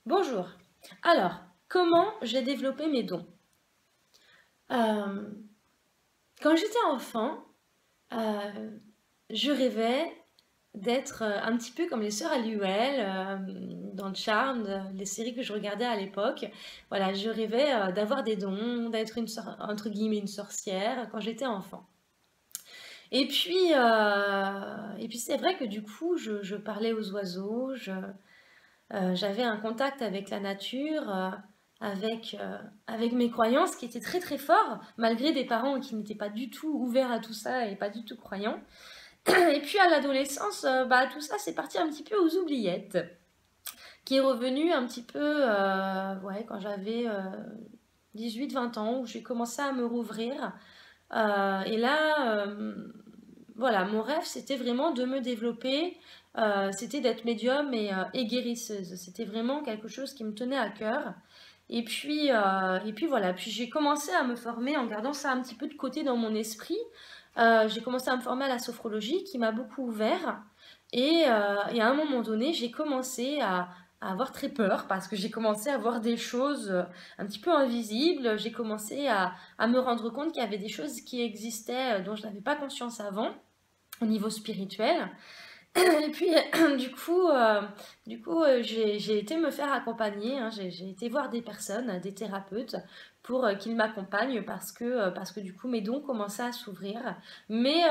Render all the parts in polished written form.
Bonjour. Alors, comment j'ai développé mes dons? Euh, Quand j'étais enfant, euh, je rêvais d'être un petit peu comme les sœurs Halliwell dans Charmed, les séries que je regardais à l'époque. Voilà, je rêvais d'avoir des dons, d'être entre guillemets une sorcière quand j'étais enfant. Et puis c'est vrai que du coup, je parlais aux oiseaux, j'avais un contact avec la nature, avec mes croyances qui étaient très très forts, malgré des parents qui n'étaient pas du tout ouverts à tout ça et pas du tout croyants. Et puis à l'adolescence, tout ça c'est parti un petit peu aux oubliettes, qui est revenu un petit peu ouais, quand j'avais 18-20 ans, où j'ai commencé à me rouvrir. Et là, voilà, mon rêve, c'était vraiment de me développer, c'était d'être médium et guérisseuse. C'était vraiment quelque chose qui me tenait à cœur. Et puis voilà, puis j'ai commencé à me former en gardant ça un petit peu de côté dans mon esprit. J'ai commencé à me former à la sophrologie qui m'a beaucoup ouvert. Et à un moment donné, j'ai commencé à avoir très peur parce que j'ai commencé à voir des choses un petit peu invisibles. J'ai commencé à me rendre compte qu'il y avait des choses qui existaient dont je n'avais pas conscience avant au niveau spirituel. Et puis, j'ai été me faire accompagner, hein. J'ai été voir des personnes, des thérapeutes, pour qu'ils m'accompagnent parce que du coup, mes dons commençaient à s'ouvrir. Mais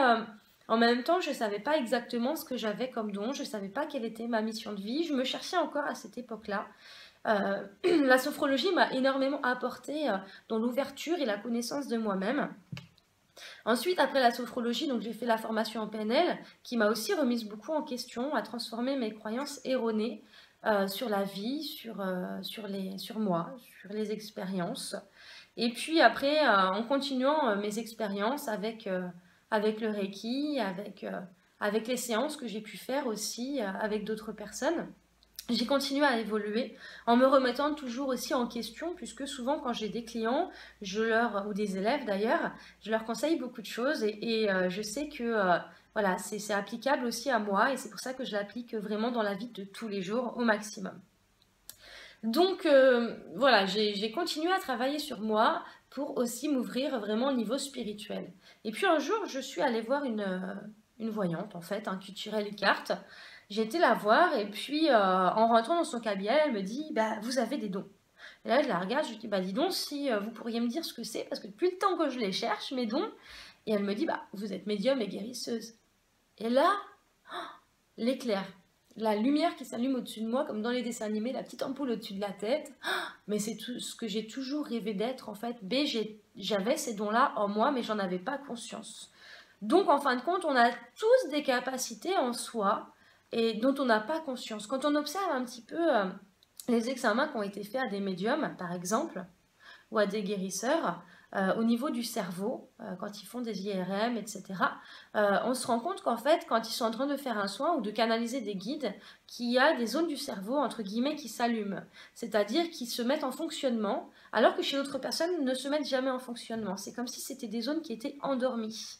en même temps, je ne savais pas exactement ce que j'avais comme don, je ne savais pas quelle était ma mission de vie. Je me cherchais encore à cette époque-là. La sophrologie m'a énormément apporté dans l'ouverture et la connaissance de moi-même. Ensuite, après la sophrologie, donc j'ai fait la formation en PNL qui m'a aussi remise beaucoup en question, à transformer mes croyances erronées sur la vie, sur moi, sur les expériences. Et puis après, en continuant mes expériences avec le Reiki, avec les séances que j'ai pu faire aussi avec d'autres personnes, j'ai continué à évoluer en me remettant toujours aussi en question, puisque souvent quand j'ai des clients, ou des élèves d'ailleurs, je leur conseille beaucoup de choses et je sais que voilà, c'est applicable aussi à moi et c'est pour ça que je l'applique vraiment dans la vie de tous les jours au maximum. Donc voilà, j'ai continué à travailler sur moi pour aussi m'ouvrir vraiment au niveau spirituel. Et puis un jour, je suis allée voir une voyante, en fait, un culturel carte. J'ai été la voir et puis en rentrant dans son cabinet, elle me dit, bah, vous avez des dons. Et là, je la regarde, je lui dis, bah dis donc, si vous pourriez me dire ce que c'est, parce que depuis le temps que je les cherche, mes dons. Et elle me dit, bah, vous êtes médium et guérisseuse. Et là, l'éclair, la lumière qui s'allume au-dessus de moi, comme dans les dessins animés, la petite ampoule au-dessus de la tête. Mais c'est tout ce que j'ai toujours rêvé d'être en fait. J'avais ces dons-là en moi, mais j'en avais pas conscience. Donc en fin de compte, on a tous des capacités en soi et dont on n'a pas conscience. Quand on observe un petit peu les examens qui ont été faits à des médiums, par exemple, ou à des guérisseurs, au niveau du cerveau, quand ils font des IRM, etc., on se rend compte qu'en fait, quand ils sont en train de faire un soin ou de canaliser des guides, qu'il y a des zones du cerveau, entre guillemets, qui s'allument, c'est-à-dire qui se mettent en fonctionnement, alors que chez d'autres personnes ne se mettent jamais en fonctionnement. C'est comme si c'était des zones qui étaient endormies.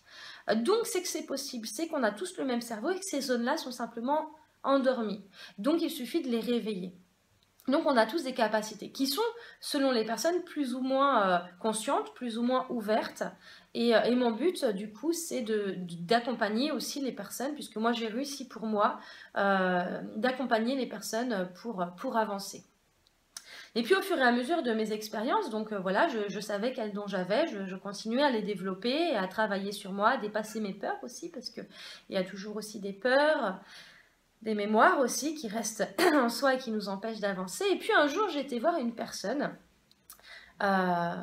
Donc c'est que c'est possible, c'est qu'on a tous le même cerveau et que ces zones-là sont simplement endormies. Donc il suffit de les réveiller. Donc on a tous des capacités qui sont, selon les personnes, plus ou moins conscientes, plus ou moins ouvertes. Et mon but, du coup, c'est d'accompagner aussi les personnes, puisque moi j'ai réussi pour moi d'accompagner les personnes pour avancer. Et puis au fur et à mesure de mes expériences, donc voilà, je savais quels dons j'avais, je continuais à les développer, à travailler sur moi, à dépasser mes peurs aussi, parce qu'il y a toujours aussi des peurs, des mémoires aussi qui restent en soi et qui nous empêchent d'avancer. Et puis un jour, j'ai été voir une personne euh,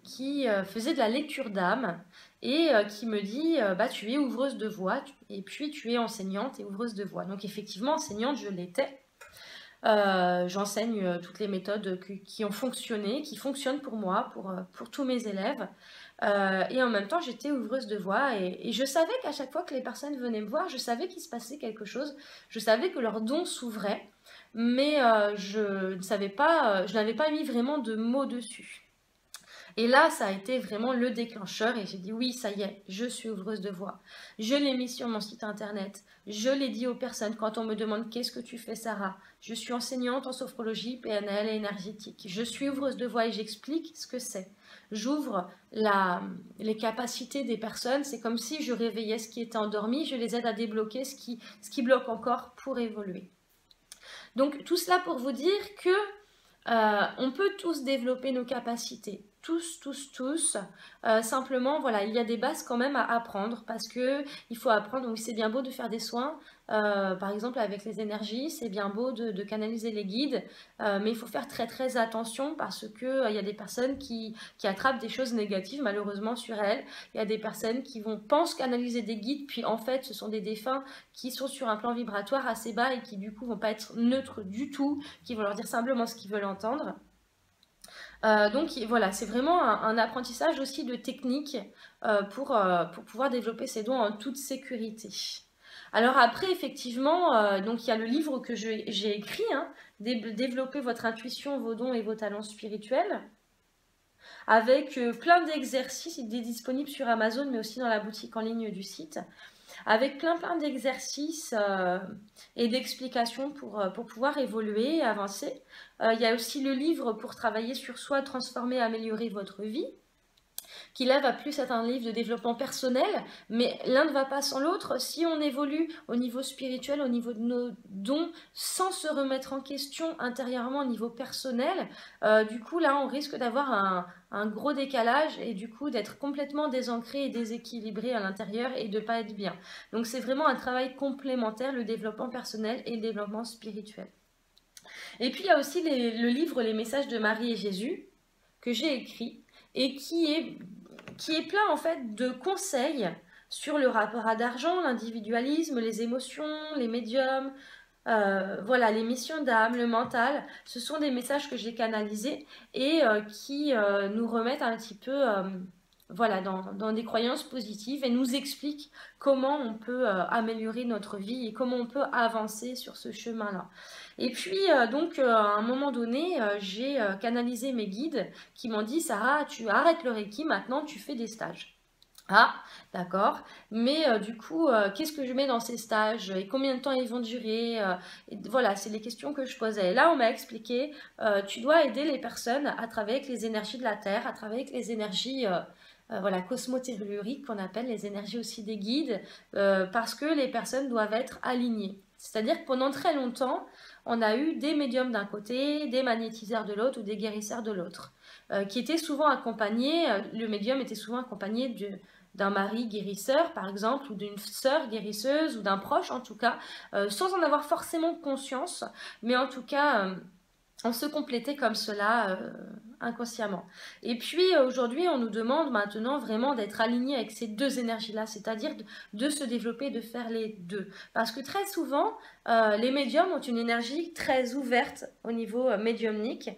qui faisait de la lecture d'âme et qui me dit bah, tu es ouvreuse de voix et puis tu es enseignante et ouvreuse de voix. Donc effectivement, enseignante, je l'étais. J'enseigne toutes les méthodes qui ont fonctionné, qui fonctionnent pour moi, pour tous mes élèves. Et en même temps, j'étais ouvreuse de voix et je savais qu'à chaque fois que les personnes venaient me voir, je savais qu'il se passait quelque chose. Je savais que leurs dons s'ouvraient, mais je ne savais pas, je n'avais pas mis vraiment de mots dessus. Et là, ça a été vraiment le déclencheur et j'ai dit oui, ça y est, je suis ouvreuse de voix. Je l'ai mis sur mon site internet. Je l'ai dit aux personnes quand on me demande qu'est-ce que tu fais, Sarah. Je suis enseignante en sophrologie, PNL et énergétique. Je suis ouvreuse de voix et j'explique ce que c'est. J'ouvre les capacités des personnes. C'est comme si je réveillais ce qui était endormi. Je les aide à débloquer ce qui bloque encore pour évoluer. Donc tout cela pour vous dire que on peut tous développer nos capacités, tous. Simplement, voilà, il y a des bases quand même à apprendre parce que il faut apprendre. Oui, c'est bien beau de faire des soins, par exemple avec les énergies, c'est bien beau de canaliser les guides, mais il faut faire très attention parce que il y a des personnes qui attrapent des choses négatives malheureusement sur elles. Il y a des personnes qui pensent canaliser des guides, puis en fait, ce sont des défunts qui sont sur un plan vibratoire assez bas et qui du coup vont pas être neutres du tout, qui vont leur dire simplement ce qu'ils veulent entendre. Donc voilà, c'est vraiment un apprentissage aussi de technique pour pouvoir développer ses dons en toute sécurité. Alors après, effectivement, donc il y a le livre que j'ai écrit, hein, Développer votre intuition, vos dons et vos talents spirituels, avec plein d'exercices. Il est disponible sur Amazon, mais aussi dans la boutique en ligne du site, avec plein d'exercices et d'explications pour pouvoir évoluer et avancer. Il y a aussi le livre pour travailler sur soi, transformer, améliorer votre vie, qui là va plus être un livre de développement personnel, mais l'un ne va pas sans l'autre. Si on évolue au niveau spirituel, au niveau de nos dons, sans se remettre en question intérieurement au niveau personnel, du coup là on risque d'avoir un gros décalage et du coup d'être complètement désancré et déséquilibré à l'intérieur et de ne pas être bien. Donc c'est vraiment un travail complémentaire, le développement personnel et le développement spirituel. Et puis il y a aussi le livre Les messages de Marie et Jésus que j'ai écrit et qui est plein en fait de conseils sur le rapport à l'argent, l'individualisme, les émotions, les médiums, voilà, les missions d'âme, le mental. Ce sont des messages que j'ai canalisés et qui nous remettent un petit peu voilà, dans des croyances positives et nous expliquent comment on peut améliorer notre vie et comment on peut avancer sur ce chemin-là. Et puis, donc, à un moment donné, j'ai canalisé mes guides qui m'ont dit, Sarah, tu arrêtes le Reiki, maintenant tu fais des stages. Ah, d'accord. Mais du coup, qu'est-ce que je mets dans ces stages et combien de temps ils vont durer et voilà, c'est les questions que je posais. Et là, on m'a expliqué, tu dois aider les personnes à travailler avec les énergies de la Terre, à travailler avec les énergies voilà, cosmotelluriques qu'on appelle les énergies aussi des guides, parce que les personnes doivent être alignées. C'est-à-dire que pendant très longtemps, on a eu des médiums d'un côté, des magnétiseurs de l'autre ou des guérisseurs de l'autre, qui étaient souvent accompagnés, le médium était souvent accompagné d'un mari guérisseur, par exemple, ou d'une sœur guérisseuse, ou d'un proche en tout cas, sans en avoir forcément conscience, mais en tout cas, on se complétait comme cela inconsciemment. Et puis aujourd'hui, on nous demande maintenant vraiment d'être aligné avec ces deux énergies-là, c'est-à-dire de se développer, de faire les deux. Parce que très souvent, les médiums ont une énergie très ouverte au niveau médiumnique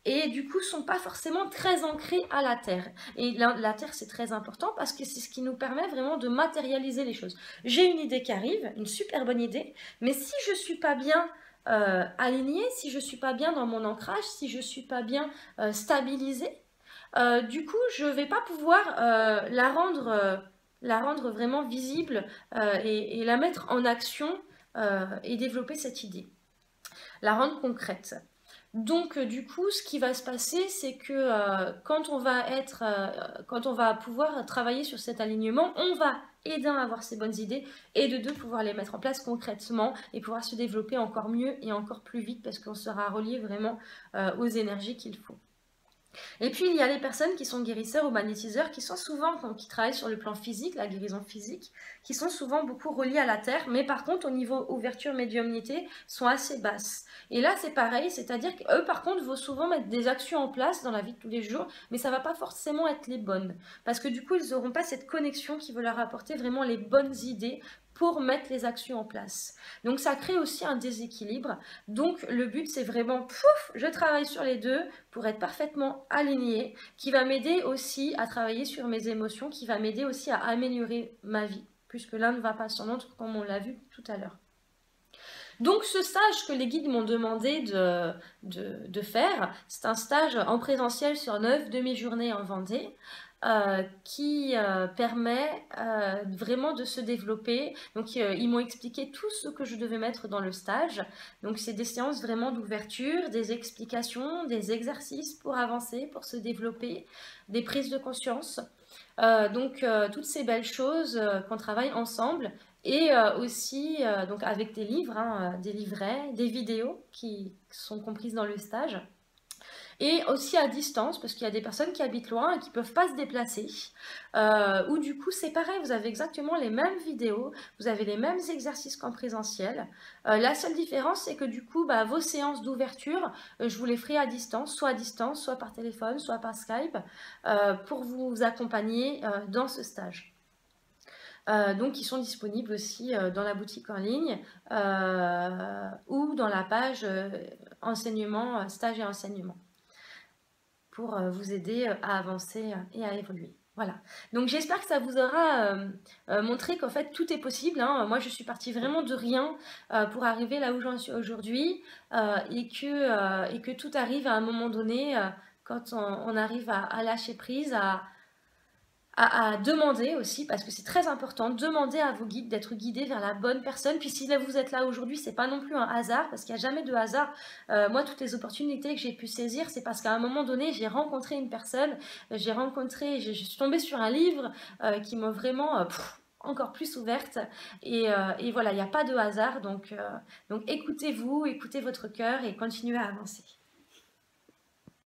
et du coup sont pas forcément très ancrés à la Terre. Et la Terre, c'est très important parce que c'est ce qui nous permet vraiment de matérialiser les choses. J'ai une idée qui arrive, une super bonne idée, mais si je suis pas bien alignée, si je suis pas bien dans mon ancrage, si je suis pas bien stabilisée, du coup je vais pas pouvoir la rendre vraiment visible et la mettre en action et développer cette idée, la rendre concrète. Donc du coup, ce qui va se passer, c'est que quand on va pouvoir travailler sur cet alignement, on va et d'un avoir ces bonnes idées et de deux pouvoir les mettre en place concrètement et pouvoir se développer encore mieux et encore plus vite parce qu'on sera relié vraiment aux énergies qu'il faut. Et puis il y a les personnes qui sont guérisseurs ou magnétiseurs qui sont souvent, qui travaillent sur le plan physique, la guérison physique, qui sont souvent beaucoup reliés à la terre, mais par contre au niveau ouverture médiumnité sont assez basses. Et là c'est pareil, c'est-à-dire qu'eux par contre vont souvent mettre des actions en place dans la vie de tous les jours, mais ça va pas forcément être les bonnes, parce que du coup ils n'auront pas cette connexion qui va leur apporter vraiment les bonnes idées pour mettre les actions en place. Donc ça crée aussi un déséquilibre. Donc le but c'est vraiment, pouf, je travaille sur les deux pour être parfaitement alignée, qui va m'aider aussi à travailler sur mes émotions, qui va m'aider aussi à améliorer ma vie, puisque l'un ne va pas sans l'autre comme on l'a vu tout à l'heure. Donc ce stage que les guides m'ont demandé de faire, c'est un stage en présentiel sur 9 demi-journées en Vendée. Qui permet vraiment de se développer. Donc ils m'ont expliqué tout ce que je devais mettre dans le stage. Donc c'est des séances vraiment d'ouverture, des explications, des exercices pour avancer, pour se développer, des prises de conscience. Toutes ces belles choses qu'on travaille ensemble et aussi donc avec des livres, hein, des livrets, des vidéos qui sont comprises dans le stage. Et aussi à distance, parce qu'il y a des personnes qui habitent loin et qui ne peuvent pas se déplacer. Ou du coup, c'est pareil, vous avez exactement les mêmes vidéos, vous avez les mêmes exercices qu'en présentiel. La seule différence, c'est que du coup, bah, vos séances d'ouverture, je vous les ferai à distance, soit par téléphone, soit par Skype, pour vous accompagner dans ce stage. Donc, ils sont disponibles aussi dans la boutique en ligne ou dans la page enseignement, stage et enseignement pour vous aider à avancer et à évoluer. Voilà. Donc j'espère que ça vous aura montré qu'en fait tout est possible, hein. Moi je suis partie vraiment de rien pour arriver là où j'en suis aujourd'hui et que tout arrive à un moment donné quand on arrive à lâcher prise, à demander aussi, parce que c'est très important, demander à vos guides d'être guidés vers la bonne personne. Puis si là, vous êtes là aujourd'hui, c'est pas non plus un hasard, parce qu'il n'y a jamais de hasard. Moi, toutes les opportunités que j'ai pu saisir, c'est parce qu'à un moment donné, j'ai rencontré une personne, je suis tombée sur un livre qui m'a vraiment encore plus ouverte. Et voilà, il n'y a pas de hasard. Donc écoutez-vous, écoutez votre cœur et continuez à avancer.